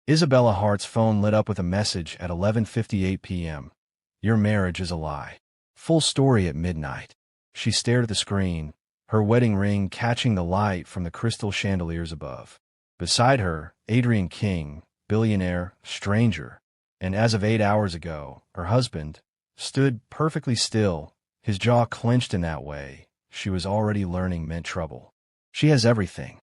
Isabella Hart's phone lit up with a message at 11:58 p.m. Your marriage is a lie. Full story at midnight. She stared at the screen, her wedding ring catching the light from the crystal chandeliers above. Beside her, Adrian King, billionaire, stranger, and as of 8 hours ago, her husband, stood perfectly still, his jaw clenched in that way she was already learning meant trouble. She has everything,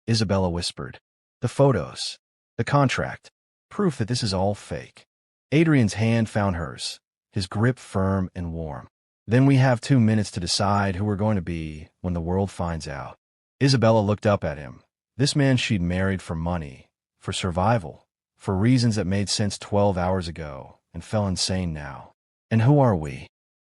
Isabella whispered. The photos. The contract. Proof that this is all fake. Adrian's hand found hers, his grip firm and warm. Then we have 2 minutes to decide who we're going to be when the world finds out. Isabella looked up at him. This man she'd married for money, for survival, for reasons that made sense 12 hours ago and fell insane now. And who are we?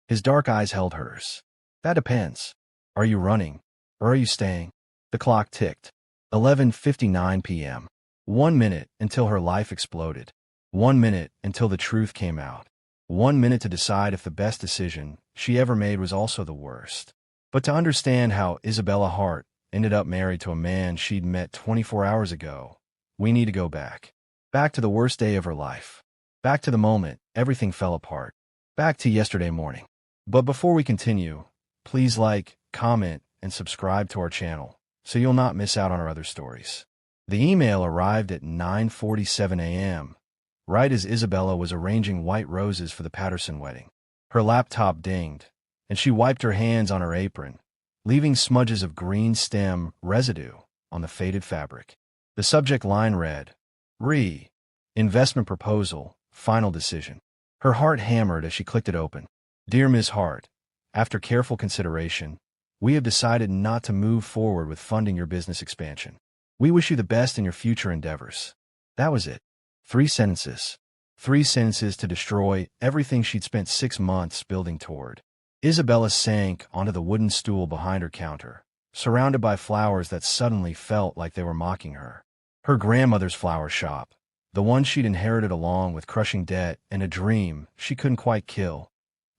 His dark eyes held hers. That depends. Are you running, or are you staying? The clock ticked. 11:59 p.m. 1 minute until her life exploded. 1 minute until the truth came out. 1 minute to decide if the best decision she ever made was also the worst. But to understand how Isabella Hart ended up married to a man she'd met 24 hours ago, we need to go back. Back to the worst day of her life. Back to the moment everything fell apart. Back to yesterday morning. But before we continue, please like, comment, and subscribe to our channel so you'll not miss out on our other stories. The email arrived at 9:47 a.m., right as Isabella was arranging white roses for the Patterson wedding. Her laptop dinged, and she wiped her hands on her apron, leaving smudges of green stem residue on the faded fabric. The subject line read, Investment proposal, final decision. Her heart hammered as she clicked it open. Dear Ms. Hart, after careful consideration, we have decided not to move forward with funding your business expansion. We wish you the best in your future endeavors. That was it. 3 sentences. 3 sentences to destroy everything she'd spent 6 months building toward. Isabella sank onto the wooden stool behind her counter, surrounded by flowers that suddenly felt like they were mocking her. Her grandmother's flower shop, the one she'd inherited along with crushing debt and a dream she couldn't quite kill,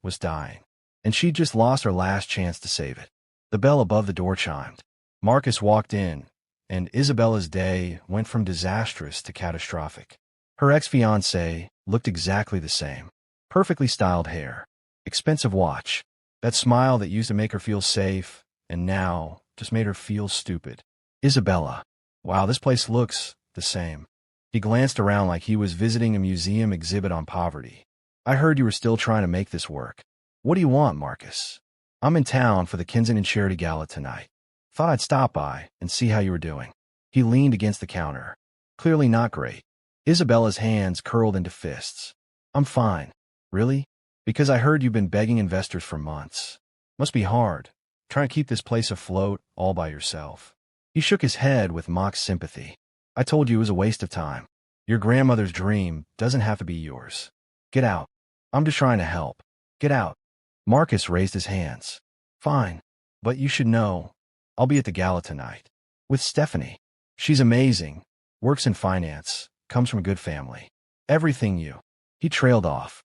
was dying. And she'd just lost her last chance to save it. The bell above the door chimed. Marcus walked in, and Isabella's day went from disastrous to catastrophic. Her ex-fiancée looked exactly the same. Perfectly styled hair, expensive watch, that smile that used to make her feel safe, and now just made her feel stupid. Isabella, wow, this place looks the same. He glanced around like he was visiting a museum exhibit on poverty. I heard you were still trying to make this work. What do you want, Marcus? I'm in town for the Kensington Charity Gala tonight. Thought I'd stop by and see how you were doing. He leaned against the counter. Clearly not great. Isabella's hands curled into fists. I'm fine. Really? Because I heard you've been begging investors for months. Must be hard, trying to keep this place afloat all by yourself. He shook his head with mock sympathy. I told you it was a waste of time. Your grandmother's dream doesn't have to be yours. Get out. I'm just trying to help. Get out. Marcus raised his hands. Fine. But you should know, I'll be at the gala tonight. With Stephanie. She's amazing. Works in finance. Comes from a good family. Everything you. He trailed off.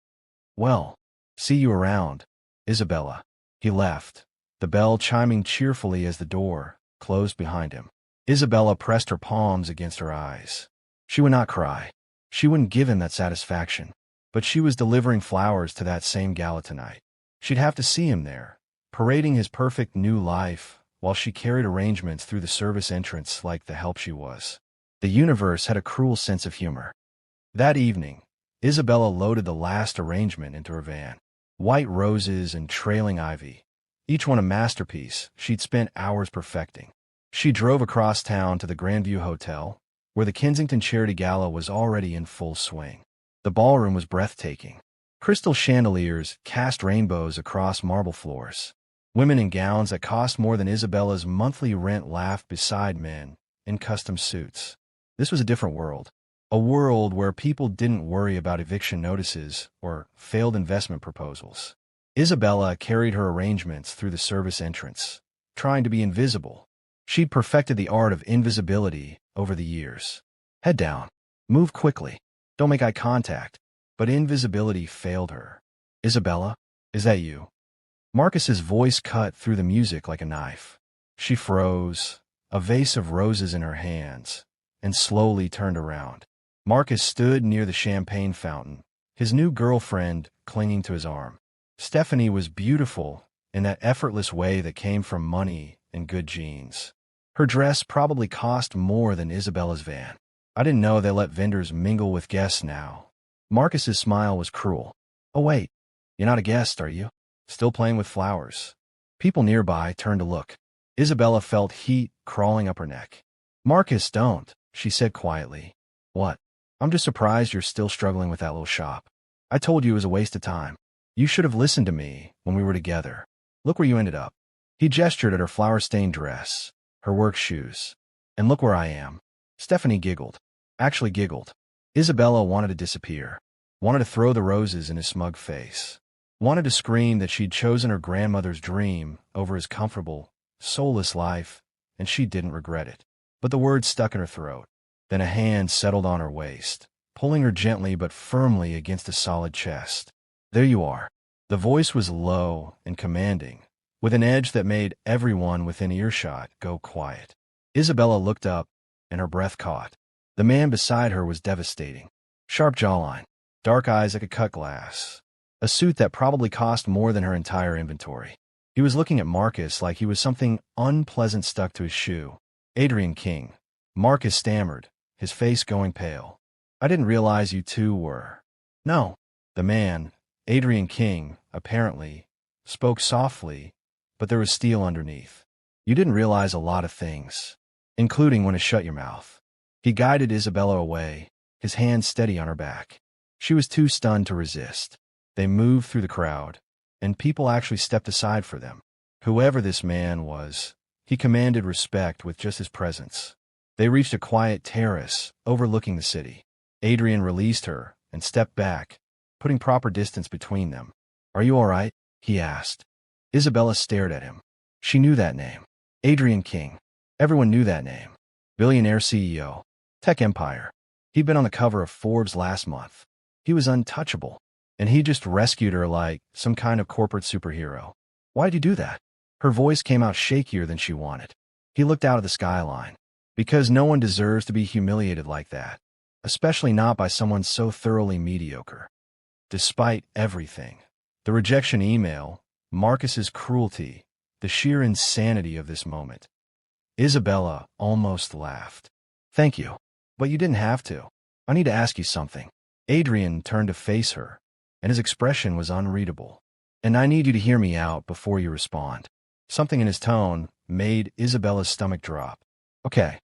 Well, see you around, Isabella. He left, the bell chiming cheerfully as the door closed behind him. Isabella pressed her palms against her eyes. She would not cry. She wouldn't give him that satisfaction. But she was delivering flowers to that same gala tonight. She'd have to see him there, parading his perfect new life, while she carried arrangements through the service entrance like the help she was. The universe had a cruel sense of humor. That evening, Isabella loaded the last arrangement into her van. White roses and trailing ivy, each one a masterpiece she'd spent hours perfecting. She drove across town to the Grandview Hotel, where the Kensington Charity Gala was already in full swing. The ballroom was breathtaking. Crystal chandeliers cast rainbows across marble floors. Women in gowns that cost more than Isabella's monthly rent laughed beside men in custom suits. This was a different world. A world where people didn't worry about eviction notices or failed investment proposals. Isabella carried her arrangements through the service entrance, trying to be invisible. She'd perfected the art of invisibility over the years. Head down. Move quickly. Don't make eye contact. But invisibility failed her. Isabella, is that you? Marcus's voice cut through the music like a knife. She froze, a vase of roses in her hands, and slowly turned around. Marcus stood near the champagne fountain, his new girlfriend clinging to his arm. Stephanie was beautiful in that effortless way that came from money and good genes. Her dress probably cost more than Isabella's van. I didn't know they let vendors mingle with guests now. Marcus's smile was cruel. Oh wait, you're not a guest, are you? Still playing with flowers. People nearby turned to look. Isabella felt heat crawling up her neck. Marcus, don't, she said quietly. What? I'm just surprised you're still struggling with that little shop. I told you it was a waste of time. You should have listened to me when we were together. Look where you ended up. He gestured at her flower-stained dress, her work shoes. And look where I am. Stephanie giggled. Actually giggled. Isabella wanted to disappear. Wanted to throw the roses in his smug face. Wanted to scream that she'd chosen her grandmother's dream over his comfortable, soulless life, and she didn't regret it. But the words stuck in her throat. Then a hand settled on her waist, pulling her gently but firmly against a solid chest. There you are. The voice was low and commanding, with an edge that made everyone within earshot go quiet. Isabella looked up, and her breath caught. The man beside her was devastating. Sharp jawline, dark eyes that could cut glass. A suit that probably cost more than her entire inventory. He was looking at Marcus like he was something unpleasant stuck to his shoe. Adrian King. Marcus stammered, his face going pale. I didn't realize you two were. No. The man, Adrian King, apparently, spoke softly, but there was steel underneath. You didn't realize a lot of things, including when to shut your mouth. He guided Isabella away, his hand steady on her back. She was too stunned to resist. They moved through the crowd, and people actually stepped aside for them. Whoever this man was, he commanded respect with just his presence. They reached a quiet terrace overlooking the city. Adrian released her and stepped back, putting proper distance between them. Are you all right? He asked. Isabella stared at him. She knew that name. Adrian King. Everyone knew that name. Billionaire CEO. Tech empire. He'd been on the cover of Forbes last month. He was untouchable, and he just rescued her like some kind of corporate superhero. Why'd you do that? Her voice came out shakier than she wanted. He looked out at the skyline. Because no one deserves to be humiliated like that, especially not by someone so thoroughly mediocre. Despite everything, the rejection email, Marcus's cruelty, the sheer insanity of this moment. Isabella almost laughed. Thank you. But you didn't have to. I need to ask you something. Adrian turned to face her, and his expression was unreadable. And I need you to hear me out before you respond. Something in his tone made Isabella's stomach drop. Okay.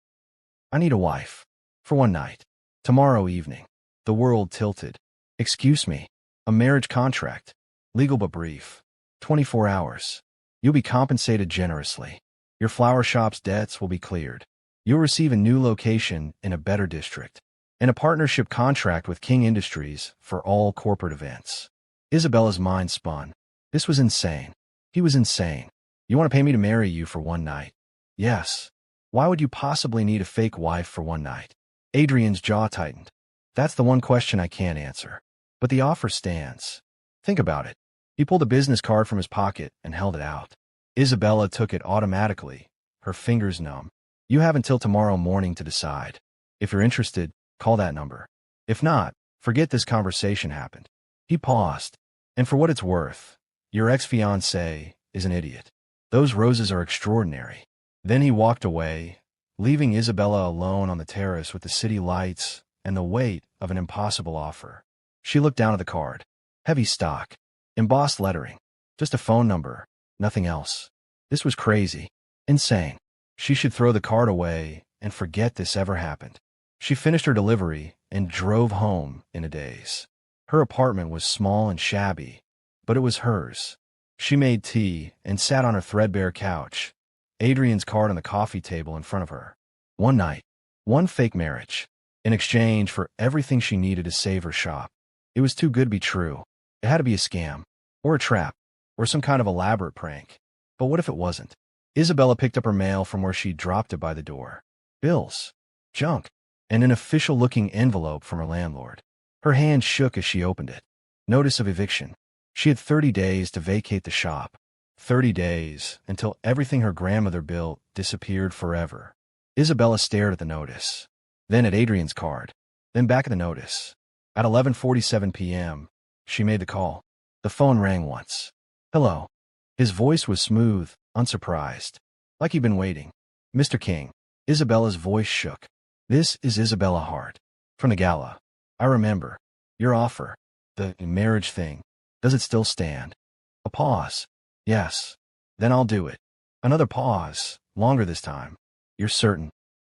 I need a wife. For one night. Tomorrow evening. The world tilted. Excuse me. A marriage contract. Legal but brief. 24 hours. You'll be compensated generously. Your flower shop's debts will be cleared. You'll receive a new location in a better district. And a partnership contract with King Industries for all corporate events. Isabella's mind spun. This was insane. He was insane. You want to pay me to marry you for one night? Yes. Why would you possibly need a fake wife for one night? Adrian's jaw tightened. That's the one question I can't answer. But the offer stands. Think about it. He pulled a business card from his pocket and held it out. Isabella took it automatically, her fingers numb. You have until tomorrow morning to decide. If you're interested, call that number. If not, forget this conversation happened. He paused. And for what it's worth, your ex-fiancée is an idiot. Those roses are extraordinary. Then he walked away, leaving Isabella alone on the terrace with the city lights and the weight of an impossible offer. She looked down at the card. Heavy stock. Embossed lettering. Just a phone number. Nothing else. This was crazy. Insane. She should throw the card away and forget this ever happened. She finished her delivery and drove home in a daze. Her apartment was small and shabby, but it was hers. She made tea and sat on her threadbare couch, Adrian's card on the coffee table in front of her. One night. One fake marriage. In exchange for everything she needed to save her shop. It was too good to be true. It had to be a scam. Or a trap. Or some kind of elaborate prank. But what if it wasn't? Isabella picked up her mail from where she'd dropped it by the door. Bills. Junk. And an official-looking envelope from her landlord. Her hand shook as she opened it. Notice of eviction. She had 30 days to vacate the shop. 30 days until everything her grandmother built disappeared forever. Isabella stared at the notice. Then at Adrian's card. then back at the notice. At 11:47 p.m., she made the call. The phone rang once. Hello. His voice was smooth, unsurprised, like he'd been waiting. Mr. King. Isabella's voice shook. This is Isabella Hart. From the gala. I remember. Your offer. The marriage thing. Does it still stand? A pause. Yes. Then I'll do it. Another pause, longer this time. You're certain?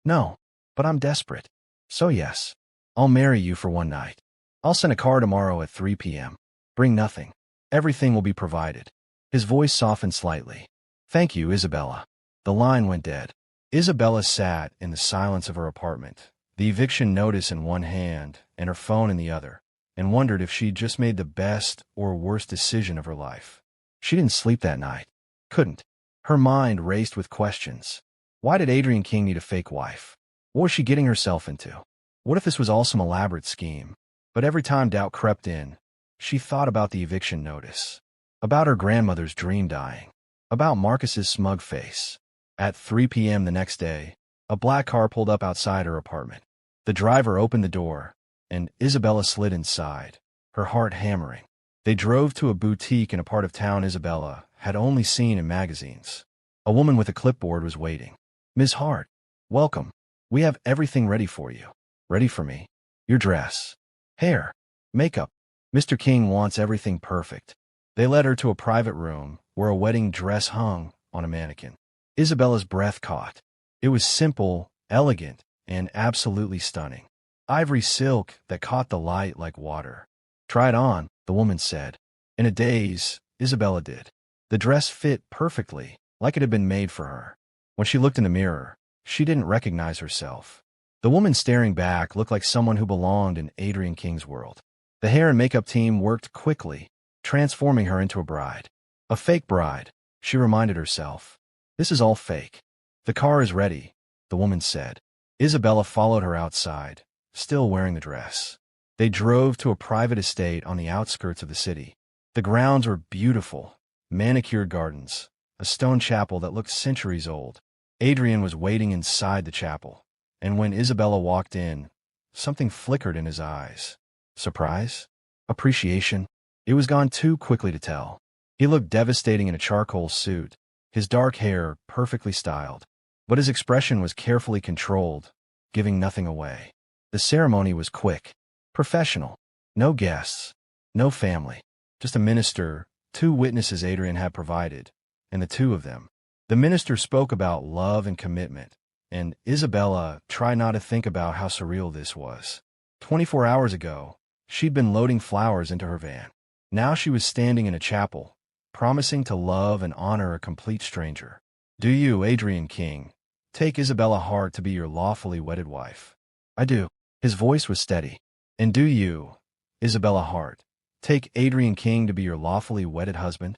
No. But I'm desperate. So yes. I'll marry you for one night. I'll send a car tomorrow at 3 p.m. Bring nothing. Everything will be provided. His voice softened slightly. Thank you, Isabella. The line went dead. Isabella sat in the silence of her apartment, the eviction notice in one hand and her phone in the other, and wondered if she'd just made the best or worst decision of her life. She didn't sleep that night. Couldn't. Her mind raced with questions. Why did Adrian King need a fake wife? What was she getting herself into? What if this was all some elaborate scheme? But every time doubt crept in, she thought about the eviction notice, about her grandmother's dream dying, about Marcus's smug face. At 3 p.m. the next day, a black car pulled up outside her apartment. The driver opened the door, and Isabella slid inside, her heart hammering. They drove to a boutique in a part of town Isabella had only seen in magazines. A woman with a clipboard was waiting. Ms. Hart, welcome. We have everything ready for you. Ready for me? Your dress, hair, makeup. Mr. King wants everything perfect. They led her to a private room where a wedding dress hung on a mannequin. Isabella's breath caught. It was simple, elegant, and absolutely stunning. Ivory silk that caught the light like water. Try it on, the woman said. In a daze, Isabella did. The dress fit perfectly, like it had been made for her. When she looked in the mirror, she didn't recognize herself. The woman staring back looked like someone who belonged in Adrian King's world. The hair and makeup team worked quickly, transforming her into a bride. A fake bride, she reminded herself. This is all fake. The car is ready, the woman said. Isabella followed her outside, still wearing the dress. They drove to a private estate on the outskirts of the city. The grounds were beautiful, manicured gardens, a stone chapel that looked centuries old. Adrian was waiting inside the chapel, and when Isabella walked in, something flickered in his eyes. Surprise? Appreciation? It was gone too quickly to tell. He looked devastating in a charcoal suit, his dark hair perfectly styled, but his expression was carefully controlled, giving nothing away. The ceremony was quick, professional. No guests, no family, just a minister, 2 witnesses Adrian had provided, and the 2 of them. The minister spoke about love and commitment, and Isabella tried not to think about how surreal this was. 24 hours ago, she'd been loading flowers into her van. Now she was standing in a chapel, promising to love and honor a complete stranger. Do you, Adrian King, take Isabella Hart to be your lawfully wedded wife? I do. His voice was steady. And do you, Isabella Hart, take Adrian King to be your lawfully wedded husband?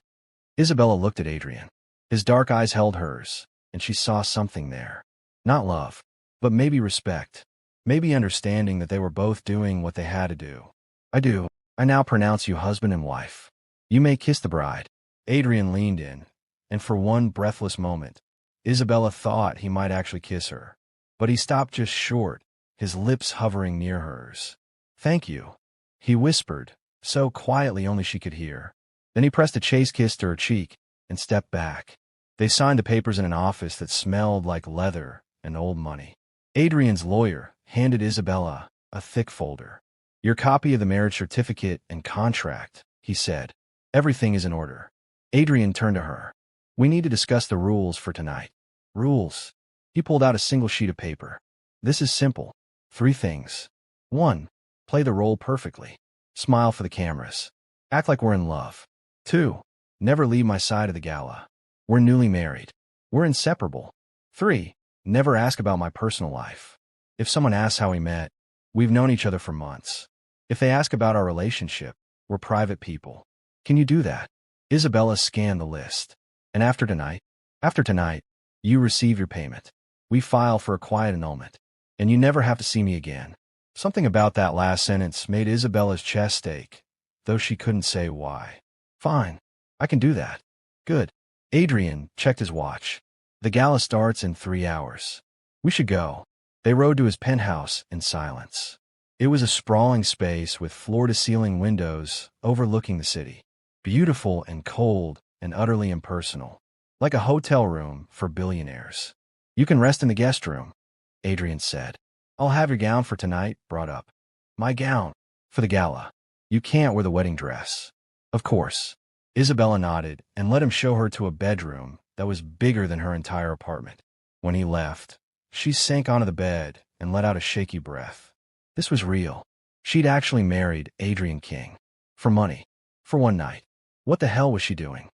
Isabella looked at Adrian. His dark eyes held hers, and she saw something there. Not love, but maybe respect. Maybe understanding that they were both doing what they had to do. I do. I now pronounce you husband and wife. You may kiss the bride. Adrian leaned in, and for one breathless moment, Isabella thought he might actually kiss her. But he stopped just short, his lips hovering near hers. Thank you, he whispered, so quietly only she could hear. Then he pressed a chaste kiss to her cheek and stepped back. They signed the papers in an office that smelled like leather and old money. Adrian's lawyer handed Isabella a thick folder. Your copy of the marriage certificate and contract, he said. Everything is in order. Adrian turned to her. We need to discuss the rules for tonight. Rules. He pulled out a single sheet of paper. This is simple. 3 things. 1. Play the role perfectly. Smile for the cameras. Act like we're in love. 2. Never leave my side of the gala. We're newly married. We're inseparable. 3. Never ask about my personal life. If someone asks how we met, we've known each other for months. If they ask about our relationship, we're private people. Can you do that? Isabella scanned the list. And after tonight, you receive your payment. We file for a quiet annulment. And you never have to see me again. Something about that last sentence made Isabella's chest ache, though she couldn't say why. Fine. I can do that. Good. Adrian checked his watch. The gala starts in 3 hours. We should go. They rode to his penthouse in silence. It was a sprawling space with floor-to-ceiling windows overlooking the city. Beautiful and cold and utterly impersonal. Like a hotel room for billionaires. "You can rest in the guest room," Adrian said. "I'll have your gown for tonight brought up." "My gown? For the gala. You can't wear the wedding dress." "Of course." Isabella nodded and let him show her to a bedroom that was bigger than her entire apartment. When he left, she sank onto the bed and let out a shaky breath. This was real. She'd actually married Adrian King. For money. For one night. What the hell was she doing?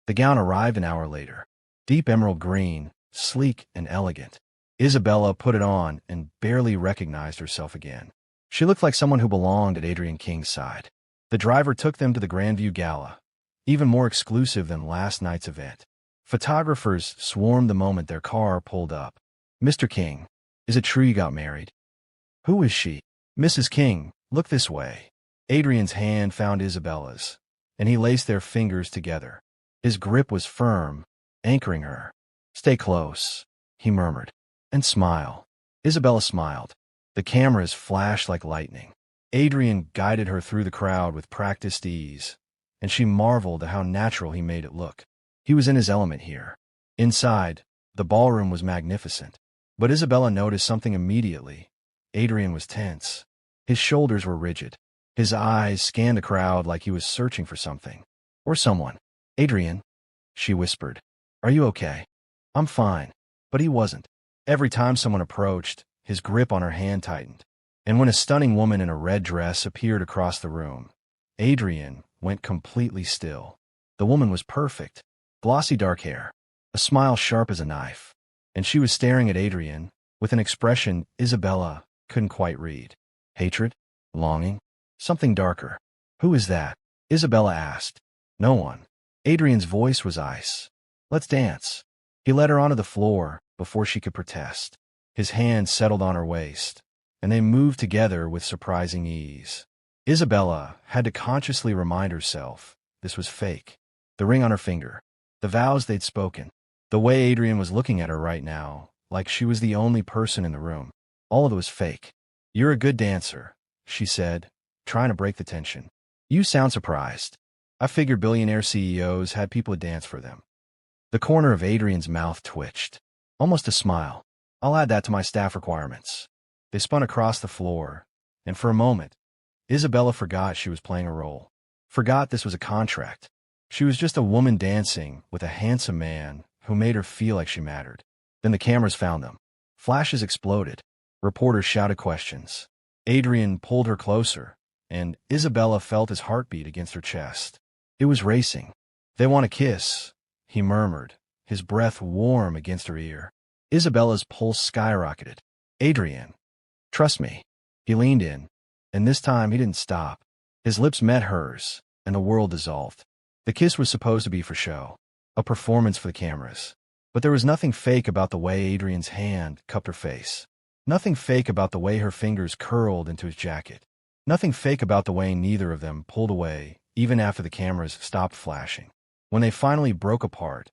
The gown arrived an hour later. Deep emerald green, sleek and elegant. Isabella put it on and barely recognized herself again. She looked like someone who belonged at Adrian King's side. The driver took them to the Grandview Gala, even more exclusive than last night's event. Photographers swarmed the moment their car pulled up. "Mr. King, is it true you got married?" "Who is she?" "Mrs. King, look this way." Adrian's hand found Isabella's, and he laced their fingers together. His grip was firm, anchoring her. "Stay close," he murmured. "And smile." Isabella smiled. The cameras flashed like lightning. Adrian guided her through the crowd with practiced ease, and she marveled at how natural he made it look. He was in his element here. Inside, the ballroom was magnificent. But Isabella noticed something immediately. Adrian was tense. His shoulders were rigid. His eyes scanned the crowd like he was searching for something. Or someone. "Adrian," she whispered. "Are you okay?" "I'm fine." But he wasn't. Every time someone approached, his grip on her hand tightened. And when a stunning woman in a red dress appeared across the room, Adrian went completely still. The woman was perfect. Glossy dark hair. A smile sharp as a knife. And she was staring at Adrian with an expression Isabella couldn't quite read. Hatred? Longing? Something darker. "Who is that?" Isabella asked. "No one." Adrian's voice was ice. "Let's dance." He led her onto the floor before she could protest. His hand settled on her waist, and they moved together with surprising ease. Isabella had to consciously remind herself this was fake. The ring on her finger, the vows they'd spoken, the way Adrian was looking at her right now, like she was the only person in the room. All of it was fake. "You're a good dancer," she said, trying to break the tension. "You sound surprised. I figured billionaire CEOs had people to dance for them." The corner of Adrian's mouth twitched. Almost a smile. "I'll add that to my staff requirements." They spun across the floor, and for a moment, Isabella forgot she was playing a role. Forgot this was a contract. She was just a woman dancing with a handsome man who made her feel like she mattered. Then the cameras found them. Flashes exploded. Reporters shouted questions. Adrian pulled her closer, and Isabella felt his heartbeat against her chest. It was racing. "They want a kiss," he murmured, his breath warm against her ear. Isabella's pulse skyrocketed. "Adrian, trust me." He leaned in, and this time he didn't stop. His lips met hers, and the world dissolved. The kiss was supposed to be for show, a performance for the cameras. But there was nothing fake about the way Adrian's hand cupped her face. Nothing fake about the way her fingers curled into his jacket. Nothing fake about the way neither of them pulled away, even after the cameras stopped flashing. When they finally broke apart,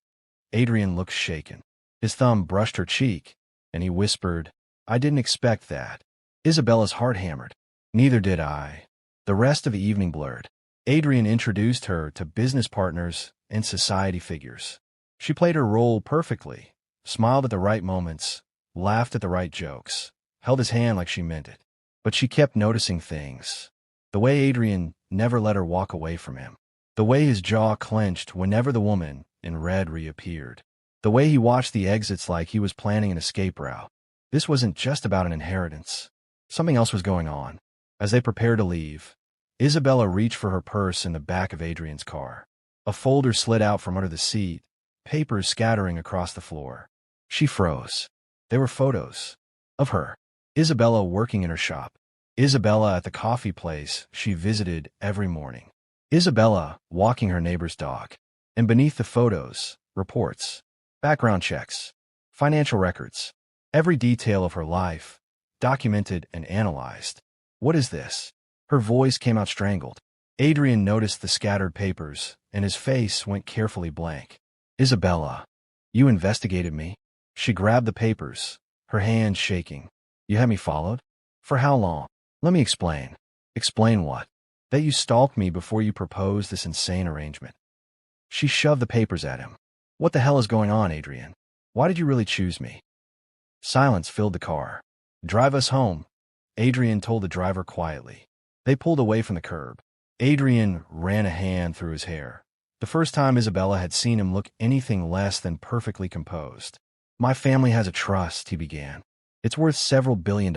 Adrian looked shaken. His thumb brushed her cheek, and he whispered, "I didn't expect that." Isabella's heart hammered. "Neither did I." The rest of the evening blurred. Adrian introduced her to business partners and society figures. She played her role perfectly, smiled at the right moments, laughed at the right jokes, held his hand like she meant it. But she kept noticing things. The way Adrian never let her walk away from him. The way his jaw clenched whenever the woman in red reappeared. The way he watched the exits like he was planning an escape route. This wasn't just about an inheritance. Something else was going on. As they prepared to leave, Isabella reached for her purse in the back of Adrian's car. A folder slid out from under the seat, papers scattering across the floor. She froze. They were photos. Of her. Isabella working in her shop. Isabella at the coffee place she visited every morning. Isabella walking her neighbor's dog. And beneath the photos, reports, background checks, financial records. Every detail of her life, documented and analyzed. "What is this?" Her voice came out strangled. Adrian noticed the scattered papers, and his face went carefully blank. "Isabella, you investigated me?" She grabbed the papers, her hands shaking. "You had me followed? For how long?" Let me explain. Explain what? That you stalked me before you proposed this insane arrangement. She shoved the papers at him. What the hell is going on, Adrian? Why did you really choose me? Silence filled the car. Drive us home, Adrian told the driver quietly. They pulled away from the curb. Adrian ran a hand through his hair. The first time Isabella had seen him look anything less than perfectly composed. My family has a trust, he began. It's worth several $billion.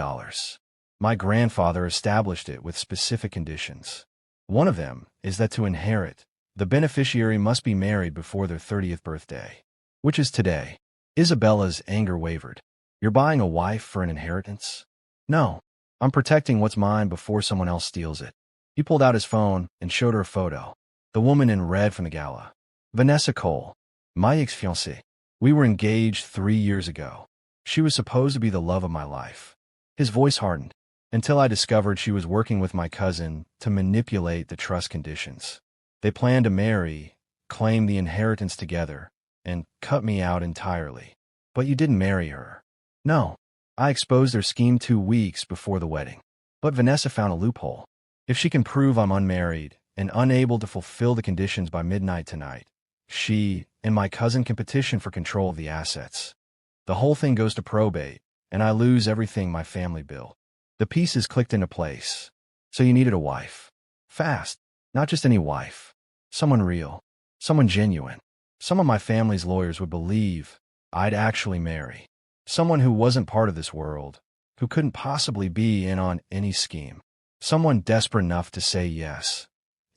My grandfather established it with specific conditions. One of them is that to inherit, the beneficiary must be married before their 30th birthday, which is today. Isabella's anger wavered. You're buying a wife for an inheritance? No, I'm protecting what's mine before someone else steals it. He pulled out his phone and showed her a photo. The woman in red from the gala. Vanessa Cole, my ex-fiancée. We were engaged 3 years ago. She was supposed to be the love of my life. His voice hardened, until I discovered she was working with my cousin to manipulate the trust conditions. They planned to marry, claim the inheritance together, and cut me out entirely. But you didn't marry her. No, I exposed their scheme 2 weeks before the wedding. But Vanessa found a loophole. If she can prove I'm unmarried and unable to fulfill the conditions by midnight tonight, she and my cousin can petition for control of the assets. The whole thing goes to probate, and I lose everything my family built. The pieces clicked into place. So you needed a wife. Fast. Not just any wife. Someone real. Someone genuine. Some of my family's lawyers would believe I'd actually marry. Someone who wasn't part of this world, who couldn't possibly be in on any scheme. Someone desperate enough to say yes.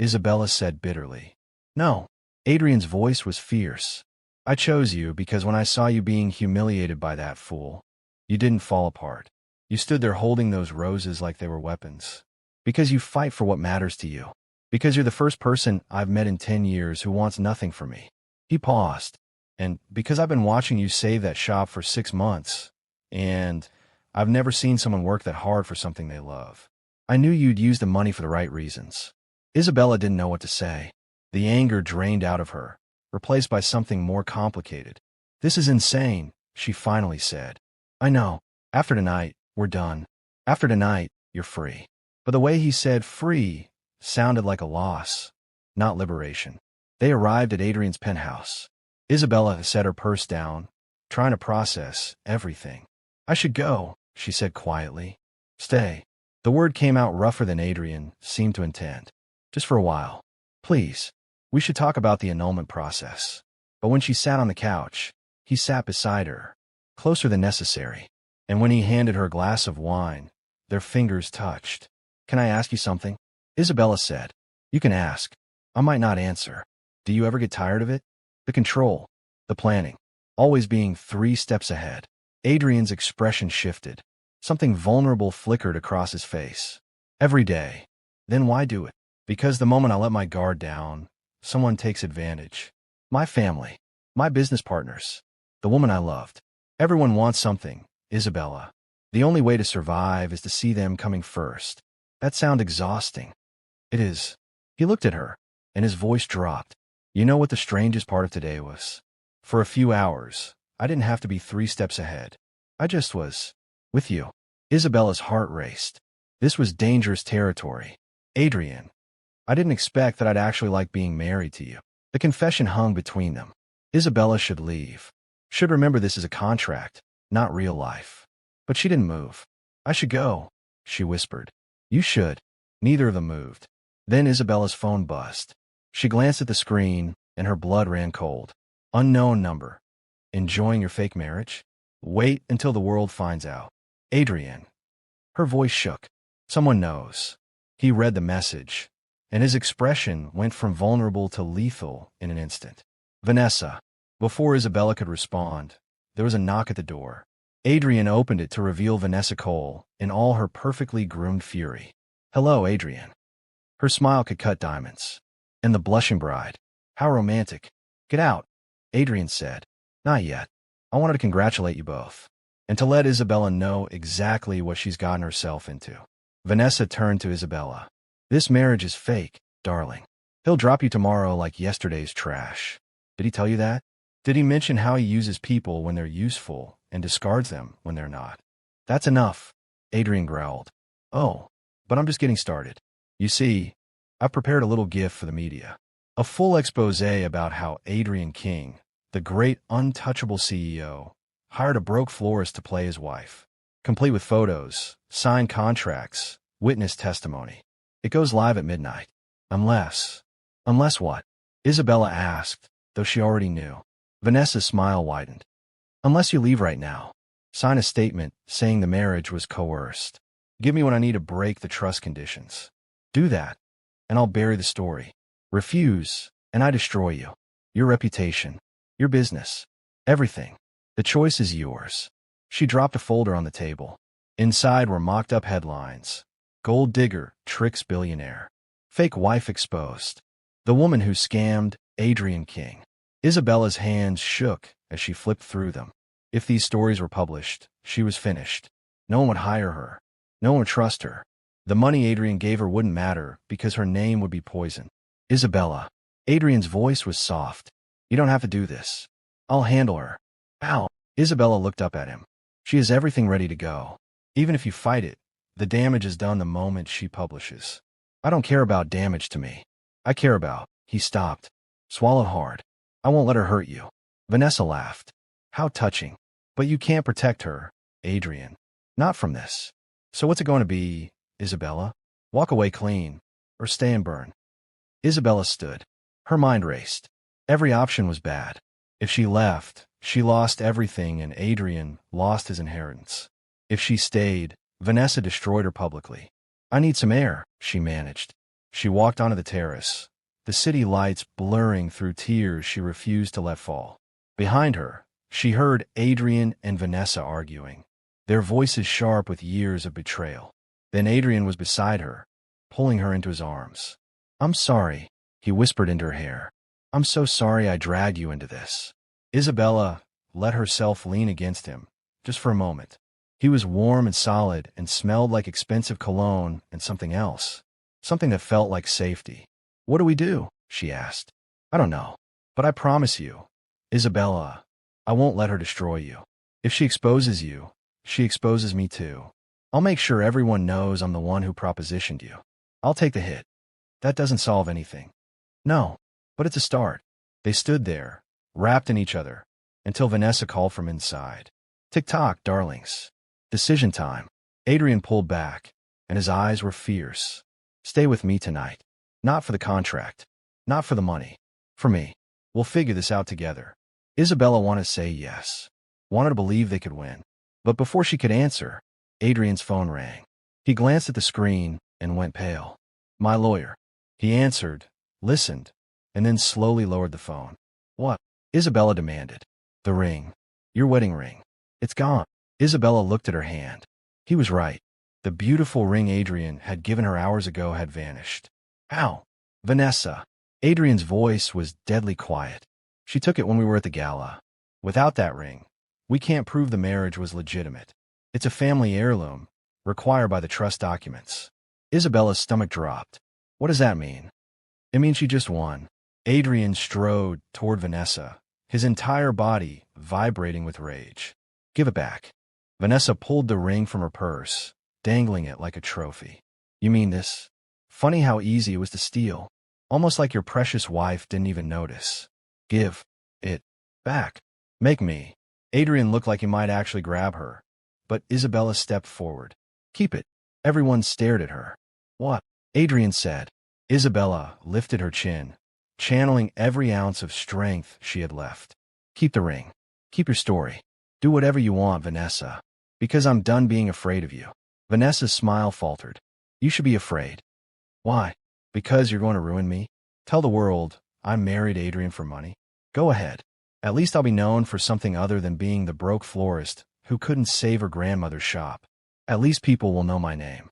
Isabella said bitterly. No. Adrian's voice was fierce. I chose you because when I saw you being humiliated by that fool, you didn't fall apart. You stood there holding those roses like they were weapons. Because you fight for what matters to you. Because you're the first person I've met in 10 years who wants nothing from me. He paused. And because I've been watching you save that shop for 6 months, and I've never seen someone work that hard for something they love. I knew you'd use the money for the right reasons. Isabella didn't know what to say. The anger drained out of her, replaced by something more complicated. This is insane, she finally said. I know. After tonight, we're done. After tonight, you're free. But the way he said free sounded like a loss, not liberation. They arrived at Adrian's penthouse. Isabella set her purse down, trying to process everything. I should go, she said quietly. Stay. The word came out rougher than Adrian seemed to intend. Just for a while. Please. We should talk about the annulment process. But when she sat on the couch, he sat beside her, closer than necessary. And when he handed her a glass of wine, their fingers touched. Can I ask you something? Isabella said. You can ask. I might not answer. Do you ever get tired of it? The control. The planning. Always being 3 steps ahead. Adrian's expression shifted. Something vulnerable flickered across his face. Every day. Then why do it? Because the moment I let my guard down, someone takes advantage. My family. My business partners. The woman I loved. Everyone wants something, Isabella. The only way to survive is to see them coming first. That sounds exhausting. It is. He looked at her, and his voice dropped. You know what the strangest part of today was? For a few hours, I didn't have to be 3 steps ahead. I just was. With you. Isabella's heart raced. This was dangerous territory. Adrian. I didn't expect that I'd actually like being married to you. The confession hung between them. Isabella should leave. Should remember this is a contract, not real life. But she didn't move. I should go, she whispered. You should. Neither of them moved. Then Isabella's phone buzzed. She glanced at the screen, and her blood ran cold. Unknown number. Enjoying your fake marriage? Wait until the world finds out. Adrian. Her voice shook. Someone knows. He read the message, and his expression went from vulnerable to lethal in an instant. Vanessa. Before Isabella could respond, there was a knock at the door. Adrian opened it to reveal Vanessa Cole in all her perfectly groomed fury. Hello, Adrian. Her smile could cut diamonds. And the blushing bride. How romantic. Get out, Adrian said. Not yet. I wanted to congratulate you both. And to let Isabella know exactly what she's gotten herself into. Vanessa turned to Isabella. This marriage is fake, darling. He'll drop you tomorrow like yesterday's trash. Did he tell you that? Did he mention how he uses people when they're useful and discards them when they're not? That's enough, Adrian growled. Oh, but I'm just getting started. You see, I've prepared a little gift for the media. A full exposé about how Adrian King, the great untouchable CEO, hired a broke florist to play his wife, complete with photos, signed contracts, witness testimony. It goes live at midnight. Unless what? Isabella asked, though she already knew. Vanessa's smile widened. Unless you leave right now. Sign a statement saying the marriage was coerced. Give me what I need to break the trust conditions. Do that, and I'll bury the story. Refuse, and I destroy you. Your reputation, your business, everything. The choice is yours. She dropped a folder on the table. Inside were mocked-up headlines. Gold digger tricks billionaire. Fake wife exposed. The woman who scammed Adrian King. Isabella's hands shook as she flipped through them. If these stories were published, she was finished. No one would hire her. No one would trust her. The money Adrian gave her wouldn't matter because her name would be poison. Isabella. Adrian's voice was soft. You don't have to do this. I'll handle her. Ow. Isabella looked up at him. She has everything ready to go. Even if you fight it, the damage is done the moment she publishes. I don't care about damage to me. I care about. He stopped. Swallowed hard. I won't let her hurt you. Vanessa laughed. How touching. But you can't protect her, Adrian. Not from this. So what's it going to be, Isabella? Walk away clean, or stay and burn. Isabella stood. Her mind raced. Every option was bad. If she left, she lost everything and Adrian lost his inheritance. If she stayed, Vanessa destroyed her publicly. I need some air, she managed. She walked onto the terrace, the city lights blurring through tears she refused to let fall. Behind her, she heard Adrian and Vanessa arguing, their voices sharp with years of betrayal. Then Adrian was beside her, pulling her into his arms. I'm sorry, he whispered into her hair. I'm so sorry I dragged you into this. Isabella let herself lean against him, just for a moment. He was warm and solid and smelled like expensive cologne and something else. Something that felt like safety. What do we do? She asked. I don't know. But I promise you, Isabella, I won't let her destroy you. If she exposes you, she exposes me too. I'll make sure everyone knows I'm the one who propositioned you. I'll take the hit. That doesn't solve anything. No, but it's a start. They stood there, wrapped in each other, until Vanessa called from inside. Tick-tock, darlings. Decision time. Adrian pulled back, and his eyes were fierce. Stay with me tonight. Not for the contract. Not for the money. For me. We'll figure this out together. Isabella wanted to say yes. Wanted to believe they could win. But before she could answer, Adrian's phone rang. He glanced at the screen and went pale. My lawyer. He answered, listened, and then slowly lowered the phone. What? Isabella demanded. The ring. Your wedding ring. It's gone. Isabella looked at her hand. He was right. The beautiful ring Adrian had given her hours ago had vanished. How? Vanessa. Adrian's voice was deadly quiet. She took it when we were at the gala. Without that ring, we can't prove the marriage was legitimate. It's a family heirloom, required by the trust documents. Isabella's stomach dropped. What does that mean? It means she just won. Adrian strode toward Vanessa, his entire body vibrating with rage. Give it back. Vanessa pulled the ring from her purse, dangling it like a trophy. You mean this? Funny how easy it was to steal. Almost like your precious wife didn't even notice. Give it back. Make me. Adrian looked like he might actually grab her, but Isabella stepped forward. Keep it. Everyone stared at her. What? Adrian said. Isabella lifted her chin, channeling every ounce of strength she had left. Keep the ring. Keep your story. Do whatever you want, Vanessa. Because I'm done being afraid of you. Vanessa's smile faltered. You should be afraid. Why? Because you're going to ruin me? Tell the world I married Adrian for money? Go ahead. At least I'll be known for something other than being the broke florist who couldn't save her grandmother's shop. At least people will know my name.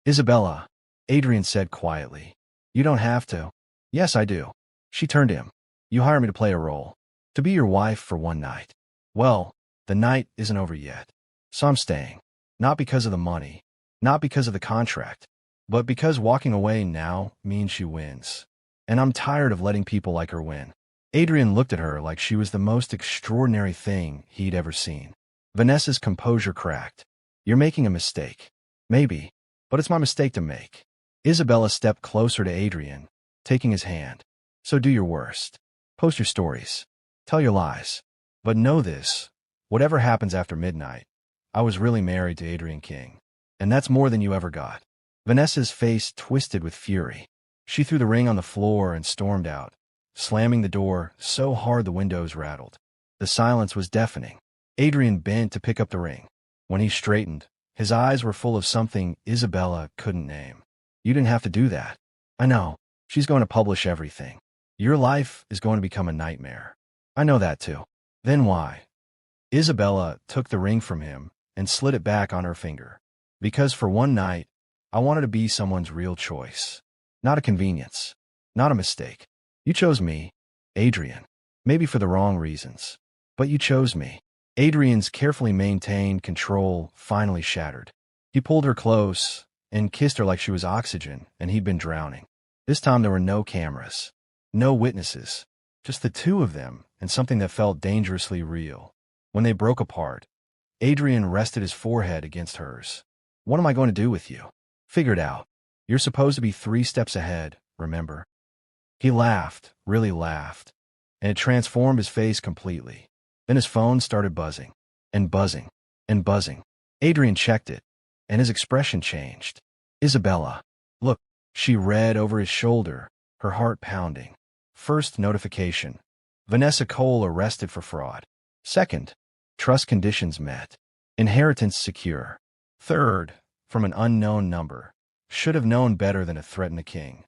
Isabella, Adrian said quietly. You don't have to. Yes, I do. She turned to him. You hired me to play a role. To be your wife for one night. Well, the night isn't over yet. So I'm staying. Not because of the money. Not because of the contract. But because walking away now means she wins. And I'm tired of letting people like her win. Adrian looked at her like she was the most extraordinary thing he'd ever seen. Vanessa's composure cracked. You're making a mistake. Maybe. but it's my mistake to make. Isabella stepped closer to Adrian, taking his hand. So do your worst. Post your stories. Tell your lies. But know this, whatever happens after midnight, I was really married to Adrian King. And that's more than you ever got. Vanessa's face twisted with fury. She threw the ring on the floor and stormed out, slamming the door so hard the windows rattled. The silence was deafening. Adrian bent to pick up the ring. When he straightened, his eyes were full of something Isabella couldn't name. You didn't have to do that. I know. She's going to publish everything. Your life is going to become a nightmare. I know that too. Then why? Isabella took the ring from him and slid it back on her finger. Because for one night, I wanted to be someone's real choice. Not a convenience. Not a mistake. You chose me, Adrian. Maybe for the wrong reasons. But you chose me. Adrian's carefully maintained control finally shattered. He pulled her close and kissed her like she was oxygen and he'd been drowning. This time there were no cameras. No witnesses. Just the two of them and something that felt dangerously real. When they broke apart, Adrian rested his forehead against hers. What am I going to do with you? Figure it out. You're supposed to be 3 steps ahead, remember? He laughed, really laughed, and it transformed his face completely. Then his phone started buzzing, and buzzing, and buzzing. Adrian checked it, and his expression changed. Isabella. Look, she read over his shoulder, her heart pounding. First notification. Vanessa Cole arrested for fraud. Second, trust conditions met. Inheritance secure. Third, from an unknown number. Should have known better than to threaten a king.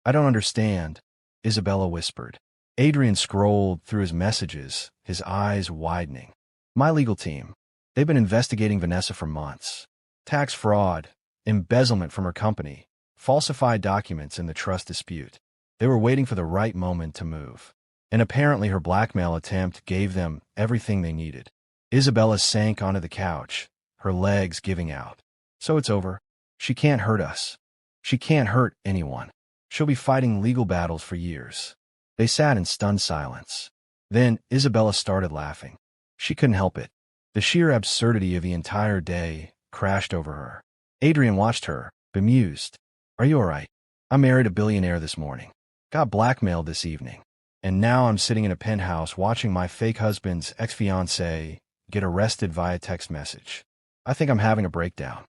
I don't understand, Isabella whispered. Adrian scrolled through his messages, his eyes widening. My legal team. They've been investigating Vanessa for months. Tax fraud, embezzlement from her company, falsified documents in the trust dispute. They were waiting for the right moment to move. And apparently her blackmail attempt gave them everything they needed. Isabella sank onto the couch, her legs giving out. So it's over. She can't hurt us. She can't hurt anyone. She'll be fighting legal battles for years. They sat in stunned silence. Then Isabella started laughing. She couldn't help it. The sheer absurdity of the entire day crashed over her. Adrian watched her, bemused. Are you all right? I married a billionaire this morning. Got blackmailed this evening. And now I'm sitting in a penthouse watching my fake husband's ex-fiancée get arrested via text message. I think I'm having a breakdown.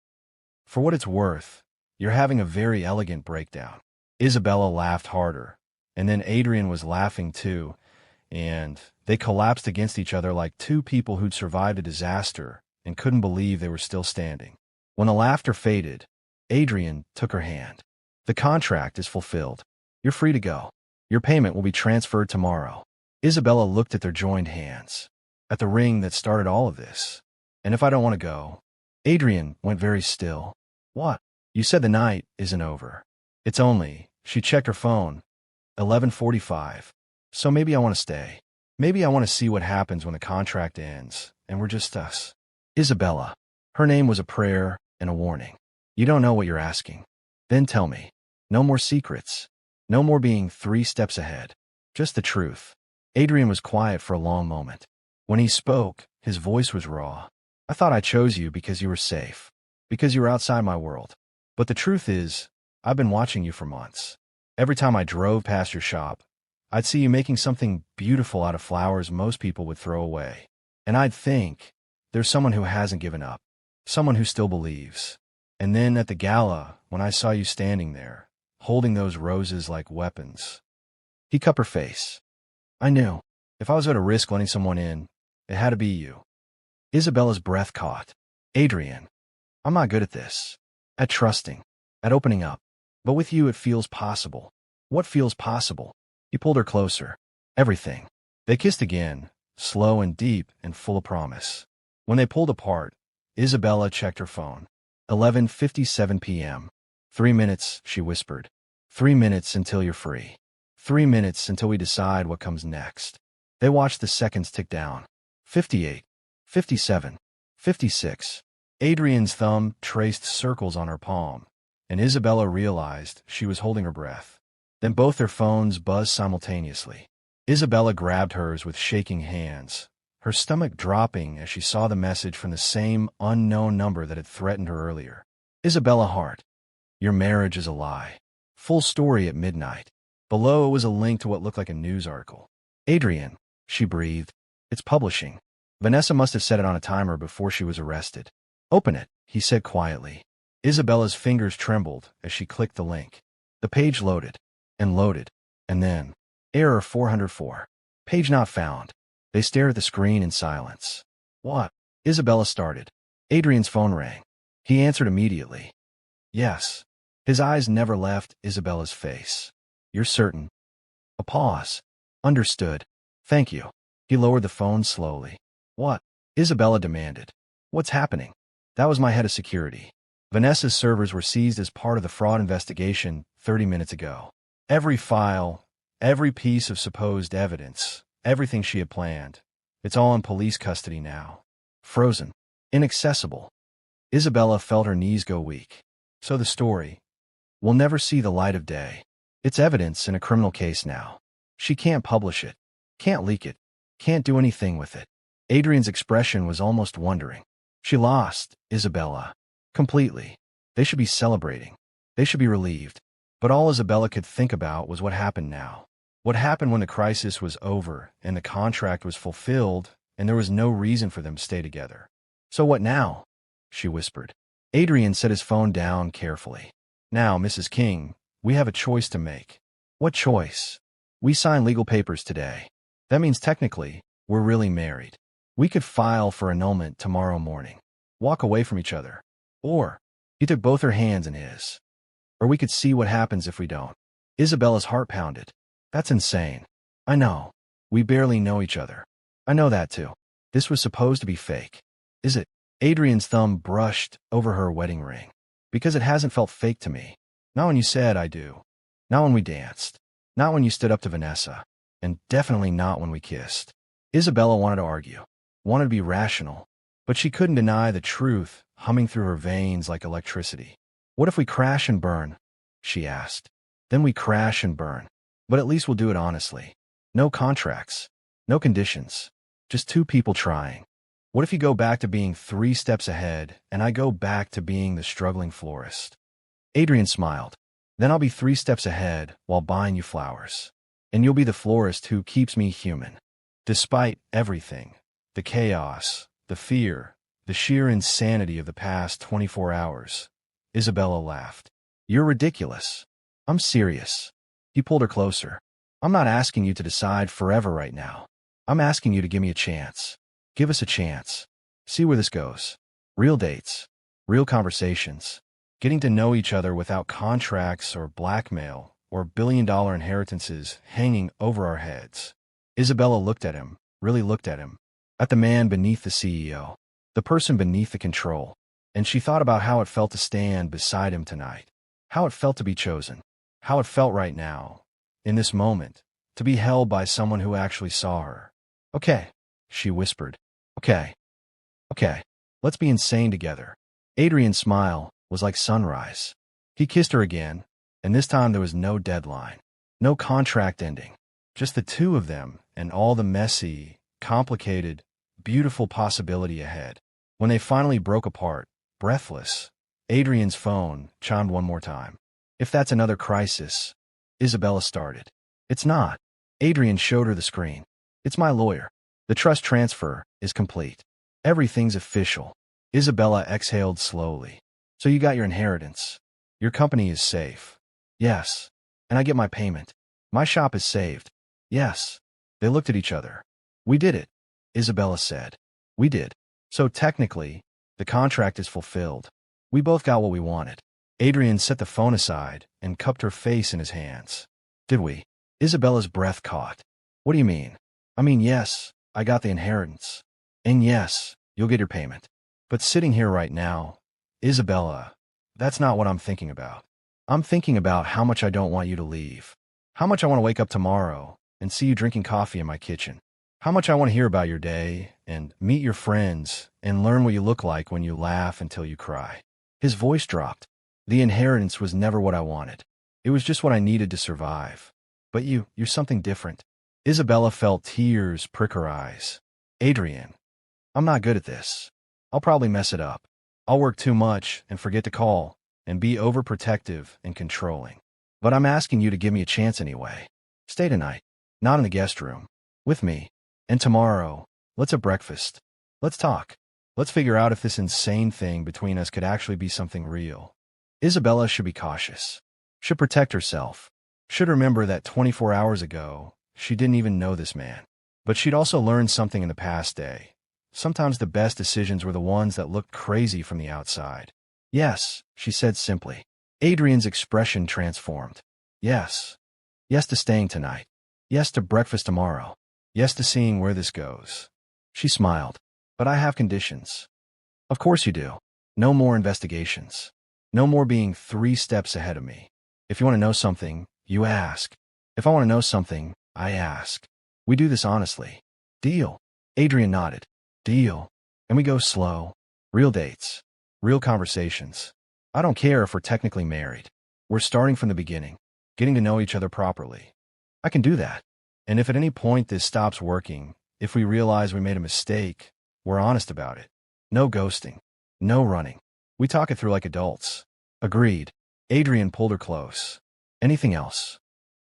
For what it's worth, you're having a very elegant breakdown. Isabella laughed harder, and then Adrian was laughing too, and they collapsed against each other like two people who'd survived a disaster and couldn't believe they were still standing. When the laughter faded, Adrian took her hand. The contract is fulfilled. You're free to go. Your payment will be transferred tomorrow. Isabella looked at their joined hands, at the ring that started all of this. And if I don't want to go? Adrian went very still. What? You said the night isn't over. It's only, she checked her phone, 11:45. So maybe I want to stay. Maybe I want to see what happens when the contract ends, and we're just us. Isabella. Her name was a prayer and a warning. You don't know what you're asking. Then tell me. No more secrets. No more being 3 steps ahead. Just the truth. Adrian was quiet for a long moment. When he spoke, his voice was raw. I thought I chose you because you were safe. Because you were outside my world. But the truth is, I've been watching you for months. Every time I drove past your shop, I'd see you making something beautiful out of flowers most people would throw away. And I'd think, there's someone who hasn't given up. Someone who still believes. And then at the gala, when I saw you standing there, holding those roses like weapons. He cupped her face. I knew. If I was going to risk letting someone in, it had to be you. Isabella's breath caught. Adrian. I'm not good at this. At trusting. At opening up. But with you it feels possible. What feels possible? He pulled her closer. Everything. They kissed again, slow and deep and full of promise. When they pulled apart, Isabella checked her phone. 11:57 p.m. 3 minutes, she whispered. 3 minutes until you're free. 3 minutes until we decide what comes next. They watched the seconds tick down. 58. 57. 56. Adrian's thumb traced circles on her palm, and Isabella realized she was holding her breath. Then both their phones buzzed simultaneously. Isabella grabbed hers with shaking hands, her stomach dropping as she saw the message from the same unknown number that had threatened her earlier. Isabella Hart. Your marriage is a lie. Full story at midnight. Below was a link to what looked like a news article. Adrian, she breathed. It's publishing. Vanessa must have set it on a timer before she was arrested. Open it, he said quietly. Isabella's fingers trembled as she clicked the link. The page loaded, and then, error 404. Page not found. They stared at the screen in silence. What? Isabella started. Adrian's phone rang. He answered immediately. Yes. His eyes never left Isabella's face. You're certain? A pause. Understood. Thank you. He lowered the phone slowly. What? Isabella demanded. What's happening? That was my head of security. Vanessa's servers were seized as part of the fraud investigation 30 minutes ago. Every file, every piece of supposed evidence, everything she had planned, it's all in police custody now. Frozen. Inaccessible. Isabella felt her knees go weak. So the story will never see the light of day. It's evidence in a criminal case now. She can't publish it, can't leak it, can't do anything with it. Adrian's expression was almost wondering. She lost, Isabella. Completely. They should be celebrating. They should be relieved. But all Isabella could think about was what happened now. What happened when the crisis was over and the contract was fulfilled and there was no reason for them to stay together. So what now? She whispered. Adrian set his phone down carefully. Now, Mrs. King, we have a choice to make. What choice? We signed legal papers today. That means technically, we're really married. We could file for annulment tomorrow morning. Walk away from each other. Or, he took both her hands in his. Or we could see what happens if we don't. Isabella's heart pounded. That's insane. I know. We barely know each other. I know that too. This was supposed to be fake. Is it? Adrian's thumb brushed over her wedding ring. Because it hasn't felt fake to me. Not when you said I do. Not when we danced. Not when you stood up to Vanessa. And definitely not when we kissed. Isabella wanted to argue. Wanted to be rational. But she couldn't deny the truth humming through her veins like electricity. What if we crash and burn? She asked. Then we crash and burn. But at least we'll do it honestly. No contracts. No conditions. Just two people trying. What if you go back to being 3 steps ahead and I go back to being the struggling florist? Adrian smiled. Then I'll be 3 steps ahead while buying you flowers. And you'll be the florist who keeps me human. Despite everything, the chaos, the fear, the sheer insanity of the past 24 hours, Isabella laughed. You're ridiculous. I'm serious. He pulled her closer. I'm not asking you to decide forever right now. I'm asking you to give me a chance. Give us a chance. See where this goes. Real dates. Real conversations. Getting to know each other without contracts or blackmail or billion-dollar inheritances hanging over our heads. Isabella looked at him, really looked at him. At the man beneath the CEO. The person beneath the control. And she thought about how it felt to stand beside him tonight. How it felt to be chosen. How it felt right now, in this moment, to be held by someone who actually saw her. Okay, she whispered. Okay. Let's be insane together. Adrian's smile was like sunrise. He kissed her again, and this time there was no deadline. No contract ending. Just the two of them and all the messy, complicated, beautiful possibility ahead. When they finally broke apart, breathless, Adrian's phone chimed one more time. If that's another crisis, Isabella started. It's not. Adrian showed her the screen. It's my lawyer. The trust transfer is complete. Everything's official. Isabella exhaled slowly. So you got your inheritance. Your company is safe. Yes. And I get my payment. My shop is saved. Yes. They looked at each other. We did it, Isabella said. We did. So technically, the contract is fulfilled. We both got what we wanted. Adrian set the phone aside and cupped her face in his hands. Did we? Isabella's breath caught. What do you mean? I mean, yes, I got the inheritance. And yes, you'll get your payment. But sitting here right now, Isabella, that's not what I'm thinking about. I'm thinking about how much I don't want you to leave. How much I want to wake up tomorrow and see you drinking coffee in my kitchen. How much I want to hear about your day and meet your friends and learn what you look like when you laugh until you cry. His voice dropped. The inheritance was never what I wanted. It was just what I needed to survive. But you're something different. Isabella felt tears prick her eyes. Adrian, I'm not good at this. I'll probably mess it up. I'll work too much and forget to call. and be overprotective and controlling. But I'm asking you to give me a chance anyway. Stay tonight. Not in the guest room. With me. And tomorrow, let's have breakfast. Let's talk. Let's figure out if this insane thing between us could actually be something real. Isabella should be cautious. Should protect herself. Should remember that 24 hours ago, she didn't even know this man. But she'd also learned something in the past day. Sometimes the best decisions were the ones that looked crazy from the outside. Yes, she said simply. Adrian's expression transformed. Yes. Yes to staying tonight. Yes to breakfast tomorrow. Yes to seeing where this goes. She smiled. But I have conditions. Of course you do. No more investigations. No more being 3 steps ahead of me. If you want to know something, you ask. If I want to know something, I ask. We do this honestly. Deal. Adrian nodded. Deal. And we go slow. Real dates. Real conversations. I don't care if we're technically married. We're starting from the beginning. Getting to know each other properly. I can do that. And if at any point this stops working, if we realize we made a mistake, we're honest about it. No ghosting. No running. We talk it through like adults. Agreed. Adrian pulled her close. Anything else?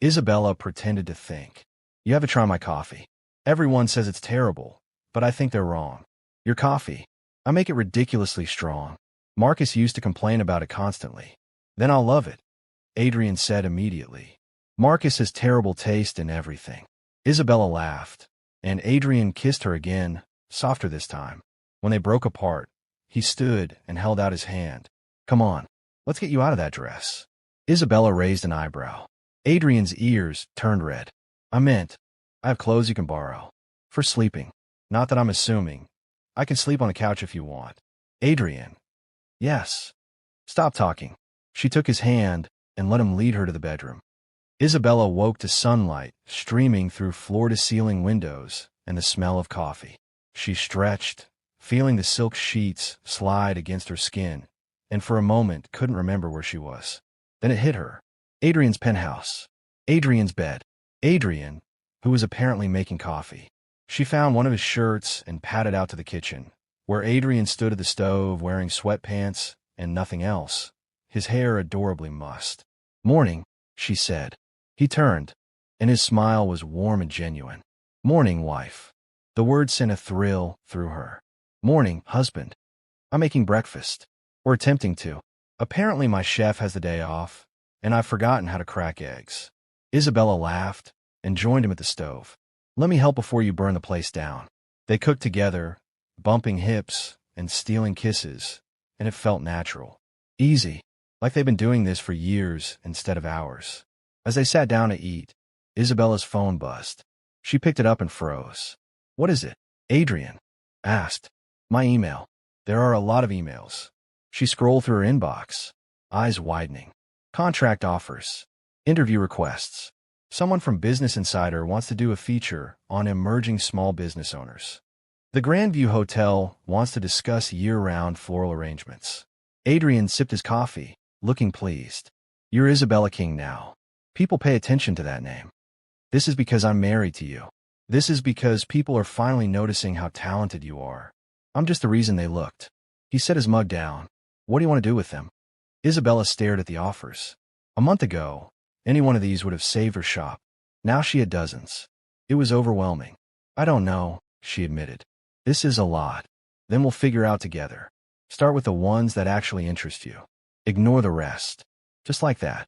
Isabella pretended to think. You have to try my coffee. Everyone says it's terrible, but I think they're wrong. Your coffee. I make it ridiculously strong. Marcus used to complain about it constantly. Then I'll love it. Adrian said immediately. Marcus has terrible taste in everything. Isabella laughed, and Adrian kissed her again, softer this time. When they broke apart, he stood and held out his hand. Come on, let's get you out of that dress. Isabella raised an eyebrow. Adrian's ears turned red. I meant, I have clothes you can borrow. For sleeping. Not that I'm assuming. I can sleep on the couch if you want. Adrian. Yes. Stop talking. She took his hand and let him lead her to the bedroom. Isabella woke to sunlight streaming through floor-to-ceiling windows and the smell of coffee. She stretched, feeling the silk sheets slide against her skin, and for a moment couldn't remember where she was. Then it hit her. Adrian's penthouse. Adrian's bed. Adrian, who was apparently making coffee. She found one of his shirts and padded out to the kitchen, where Adrian stood at the stove wearing sweatpants and nothing else, his hair adorably mussed. Morning, she said. He turned, and his smile was warm and genuine. Morning, wife. The word sent a thrill through her. Morning, husband. I'm making breakfast. Or attempting to. Apparently my chef has the day off, and I've forgotten how to crack eggs. Isabella laughed and joined him at the stove. Let me help before you burn the place down. They cooked together, bumping hips and stealing kisses, and it felt natural. Easy, like they've been doing this for years instead of hours. As they sat down to eat, Isabella's phone buzzed. She picked it up and froze. What is it? Adrian asked. My email. There are a lot of emails. She scrolled through her inbox, eyes widening. Contract offers. Interview requests. Someone from Business Insider wants to do a feature on emerging small business owners. The Grandview Hotel wants to discuss year-round floral arrangements. Adrian sipped his coffee, looking pleased. You're Isabella King now. People pay attention to that name. This is because I'm married to you. This is because people are finally noticing how talented you are. I'm just the reason they looked. He set his mug down. What do you want to do with them? Isabella stared at the offers. A month ago, any one of these would have saved her shop. Now she had dozens. It was overwhelming. I don't know, she admitted. This is a lot. Then we'll figure out together. Start with the ones that actually interest you. Ignore the rest. Just like that.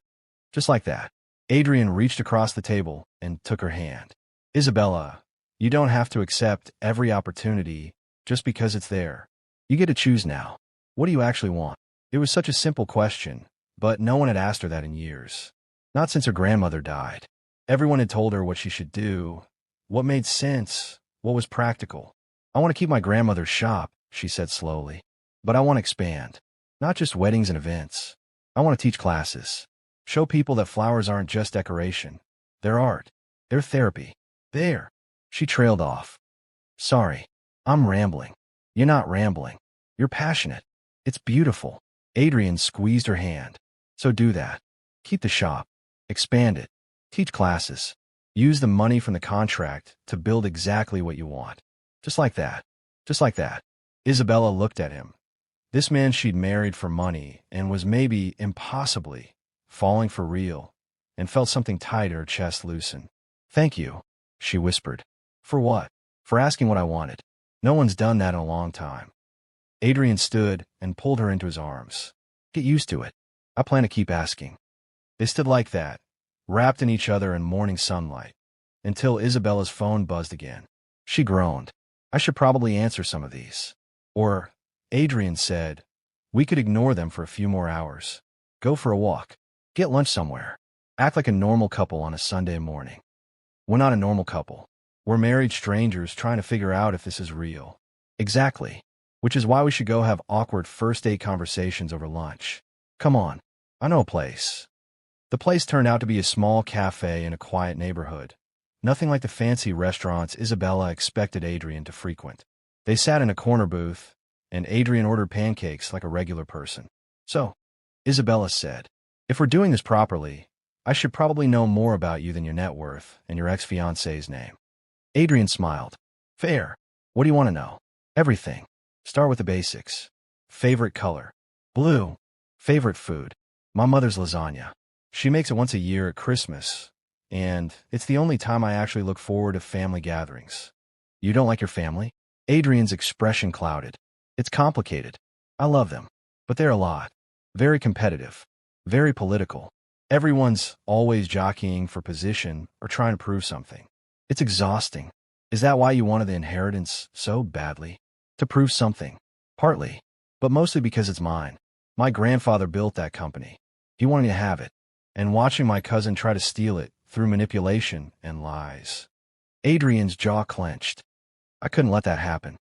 Just like that. Adrian reached across the table and took her hand. Isabella, you don't have to accept every opportunity just because it's there. You get to choose now. What do you actually want? It was such a simple question, but no one had asked her that in years. Not since her grandmother died. Everyone had told her what she should do, what made sense, what was practical. I want to keep my grandmother's shop, she said slowly. But I want to expand. Not just weddings and events. I want to teach classes. Show people that flowers aren't just decoration. They're art. They're therapy. There. She trailed off. Sorry. I'm rambling. You're not rambling. You're passionate. It's beautiful. Adrian squeezed her hand. So do that. Keep the shop. Expand it. Teach classes. Use the money from the contract to build exactly what you want. Just like that. Just like that. Isabella looked at him. This man she'd married for money and was maybe, impossibly, falling for real, and felt something tight in her chest loosen. "Thank you," she whispered. "For what?" "For asking what I wanted. No one's done that in a long time." Adrian stood and pulled her into his arms. "Get used to it. I plan to keep asking." They stood like that, wrapped in each other in morning sunlight, until Isabella's phone buzzed again. She groaned. "I should probably answer some of these." Or, Adrian said, "We could ignore them for a few more hours. Go for a walk. Get lunch somewhere. Act like a normal couple on a Sunday morning." "We're not a normal couple. We're married strangers trying to figure out if this is real." "Exactly. Which is why we should go have awkward first-date conversations over lunch. Come on. I know a place." The place turned out to be a small cafe in a quiet neighborhood. Nothing like the fancy restaurants Isabella expected Adrian to frequent. They sat in a corner booth, and Adrian ordered pancakes like a regular person. "So," Isabella said, "if we're doing this properly, I should probably know more about you than your net worth and your ex-fiancée's name." Adrian smiled. "Fair. What do you want to know?" "Everything. Start with the basics. Favorite color?" "Blue." "Favorite food?" "My mother's lasagna. She makes it once a year at Christmas, and it's the only time I actually look forward to family gatherings." "You don't like your family?" Adrian's expression clouded. "It's complicated. I love them, but they're a lot. Very competitive. Very political. Everyone's always jockeying for position or trying to prove something. It's exhausting." "Is that why you wanted the inheritance so badly?" "To prove something. Partly. But mostly because it's mine. My grandfather built that company. He wanted me to have it. And watching my cousin try to steal it through manipulation and lies." Adrian's jaw clenched. "I couldn't let that happen."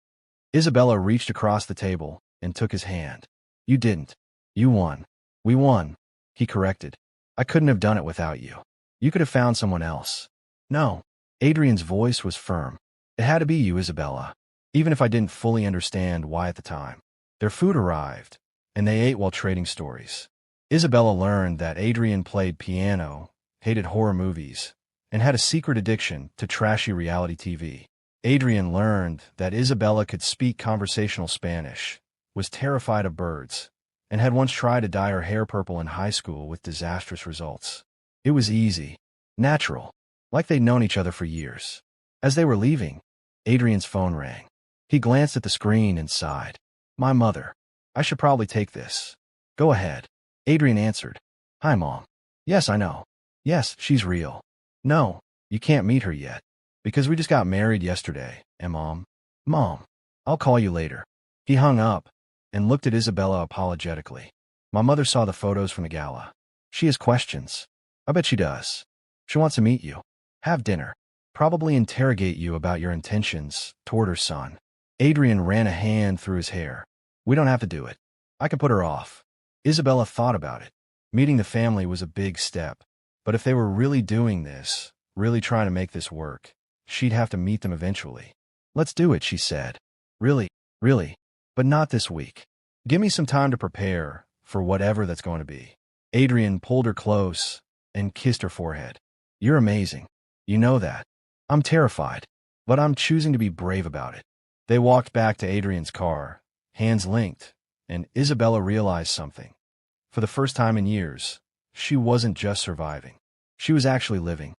Isabella reached across the table and took his hand. "You didn't. You won." "We won," he corrected. "I couldn't have done it without you. You could have found someone else." "No." Adrian's voice was firm. "It had to be you, Isabella, even if I didn't fully understand why at the time." Their food arrived, and they ate while trading stories. Isabella learned that Adrian played piano, hated horror movies, and had a secret addiction to trashy reality TV. Adrian learned that Isabella could speak conversational Spanish, was terrified of birds, and had once tried to dye her hair purple in high school with disastrous results. It was easy, natural, like they'd known each other for years. As they were leaving, Adrian's phone rang. He glanced at the screen and sighed. "My mother. I should probably take this." "Go ahead." Adrian answered. "Hi, Mom." "Yes, I know. Yes, she's real." "No, you can't meet her yet. Because we just got married yesterday, and Mom, I'll call you later." He hung up and looked at Isabella apologetically. "My mother saw the photos from the gala. She has questions." "I bet she does. She wants to meet you. Have dinner. Probably interrogate you about your intentions toward her son." Adrian ran a hand through his hair. "We don't have to do it. I can put her off." Isabella thought about it. Meeting the family was a big step. But if they were really doing this, really trying to make this work, she'd have to meet them eventually. "Let's do it," she said. Really. But not this week. Give me some time to prepare for whatever that's going to be." Adrian pulled her close and kissed her forehead. "You're amazing. You know that. I'm terrified, but I'm choosing to be brave about it." They walked back to Adrian's car, hands linked, and Isabella realized something. For the first time in years, she wasn't just surviving. She was actually living.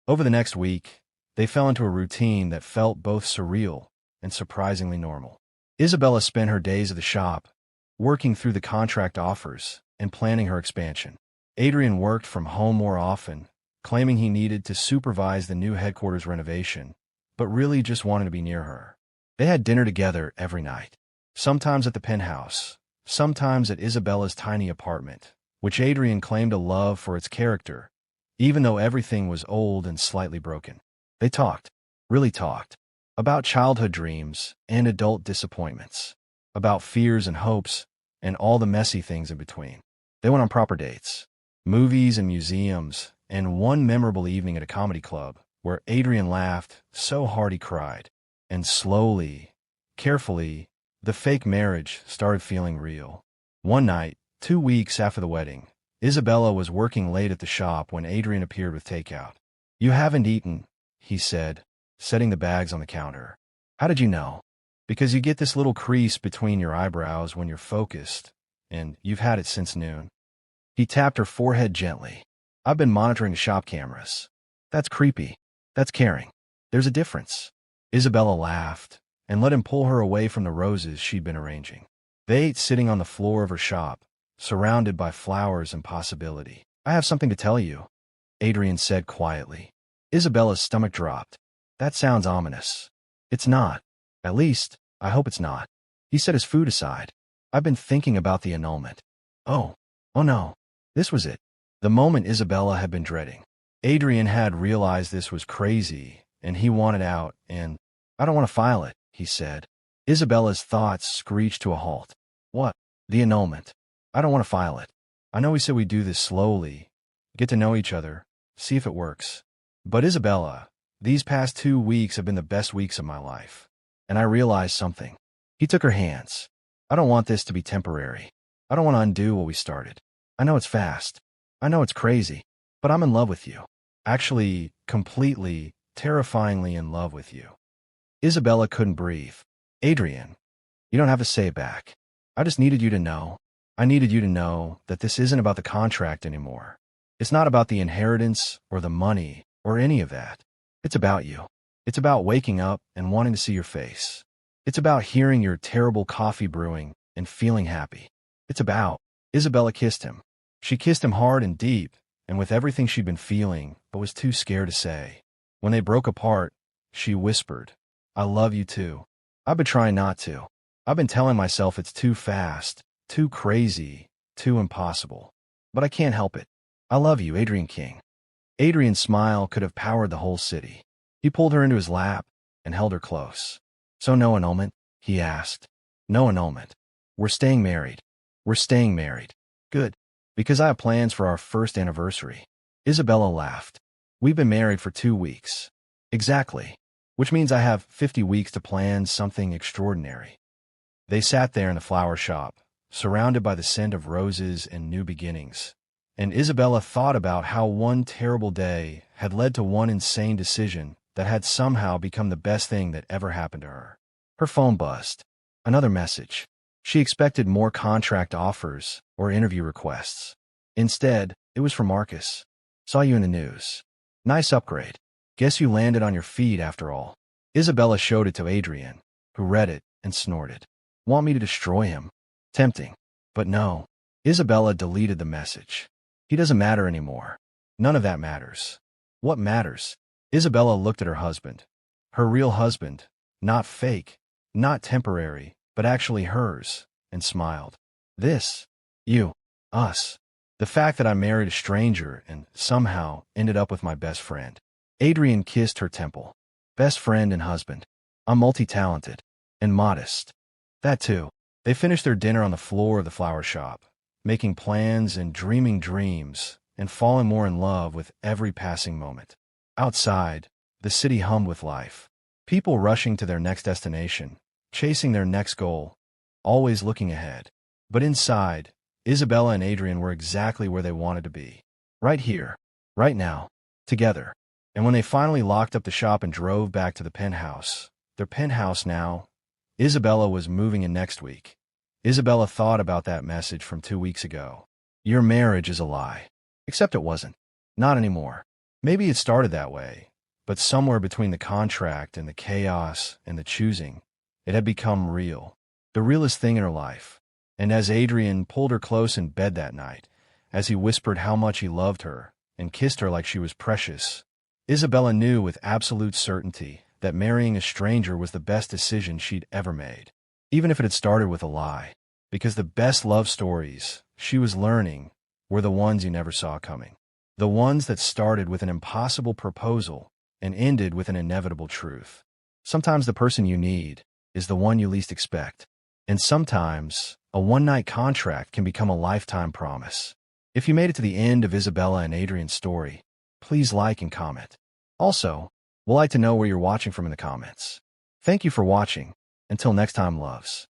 Over the next week, they fell into a routine that felt both surreal and surprisingly normal. Isabella spent her days at the shop, working through the contract offers and planning her expansion. Adrian worked from home more often, claiming he needed to supervise the new headquarters renovation, but really just wanted to be near her. They had dinner together every night, sometimes at the penthouse, sometimes at Isabella's tiny apartment, which Adrian claimed to love for its character, even though everything was old and slightly broken. They talked, really talked, about childhood dreams and adult disappointments, about fears and hopes, and all the messy things in between. They went on proper dates, movies and museums, and one memorable evening at a comedy club where Adrian laughed so hard he cried. And slowly, carefully, the fake marriage started feeling real. One night, 2 weeks after the wedding, Isabella was working late at the shop when Adrian appeared with takeout. "You haven't eaten," he said, setting the bags on the counter. "How did you know?" Because you get this little crease between your eyebrows when you're focused, and you've had it since noon. He tapped her forehead gently. I've been monitoring the shop cameras. That's creepy. That's caring. There's a difference. Isabella laughed and let him pull her away from the roses she'd been arranging. They ate sitting on the floor of her shop, surrounded by flowers and possibility. I have something to tell you, Adrian said quietly. Isabella's stomach dropped. That sounds ominous. It's not. At least, I hope it's not. He set his food aside. I've been thinking about the annulment. Oh no. This was it. The moment Isabella had been dreading. Adrian had realized this was crazy, and he wanted out, and I don't want to file it, he said. Isabella's thoughts screeched to a halt. What? The annulment. I don't want to file it. I know we said we'd do this slowly, get to know each other, see if it works. But Isabella, these past 2 weeks have been the best weeks of my life. And I realized something. He took her hands. I don't want this to be temporary. I don't want to undo what we started. I know it's fast. I know it's crazy. But I'm in love with you. Actually, completely, terrifyingly in love with you. Isabella couldn't breathe. Adrian, you don't have to say it back. I just needed you to know. I needed you to know that this isn't about the contract anymore. It's not about the inheritance or the money or any of that. It's about you. It's about waking up and wanting to see your face. It's about hearing your terrible coffee brewing and feeling happy. It's about... Isabella kissed him. She kissed him hard and deep, and with everything she'd been feeling, but was too scared to say. When they broke apart, she whispered, I love you too. I've been trying not to. I've been telling myself it's too fast, too crazy, too impossible. But I can't help it. I love you, Adrian King. Adrian's smile could have powered the whole city. He pulled her into his lap and held her close. So no annulment? He asked. No annulment. We're staying married. We're staying married. Good. Because I have plans for our first anniversary. Isabella laughed. We've been married for 2 weeks. Exactly. Which means I have 50 weeks to plan something extraordinary. They sat there in the flower shop, surrounded by the scent of roses and new beginnings. And Isabella thought about how one terrible day had led to one insane decision that had somehow become the best thing that ever happened to her. Her phone buzzed. Another message. She expected more contract offers or interview requests. Instead, it was from Marcus. Saw you in the news. Nice upgrade. Guess you landed on your feet after all. Isabella showed it to Adrian, who read it and snorted. Want me to destroy him? Tempting. But no. Isabella deleted the message. He doesn't matter anymore. None of that matters. What matters? Isabella looked at her husband. Her real husband. Not fake. Not temporary. But actually hers, and smiled. This, you, us. The fact that I married a stranger and somehow ended up with my best friend. Adrian kissed her temple. Best friend and husband. I'm multi-talented. And modest. That too. They finished their dinner on the floor of the flower shop, making plans and dreaming dreams, and falling more in love with every passing moment. Outside, the city hummed with life. People rushing to their next destination. Chasing their next goal, always looking ahead. But inside, Isabella and Adrian were exactly where they wanted to be. Right here, right now, together. And when they finally locked up the shop and drove back to the penthouse, their penthouse now, Isabella was moving in next week. Isabella thought about that message from 2 weeks ago. Your marriage is a lie. Except it wasn't. Not anymore. Maybe it started that way, but somewhere between the contract and the chaos and the choosing, it had become real, the realest thing in her life. And as Adrian pulled her close in bed that night, as he whispered how much he loved her and kissed her like she was precious, Isabella knew with absolute certainty that marrying a stranger was the best decision she'd ever made, even if it had started with a lie, because the best love stories she was learning were the ones you never saw coming, the ones that started with an impossible proposal and ended with an inevitable truth. Sometimes the person you need is the one you least expect. And sometimes, a one-night contract can become a lifetime promise. If you made it to the end of Isabella and Adrian's story, please like and comment. Also, we'd like to know where you're watching from in the comments. Thank you for watching. Until next time, loves.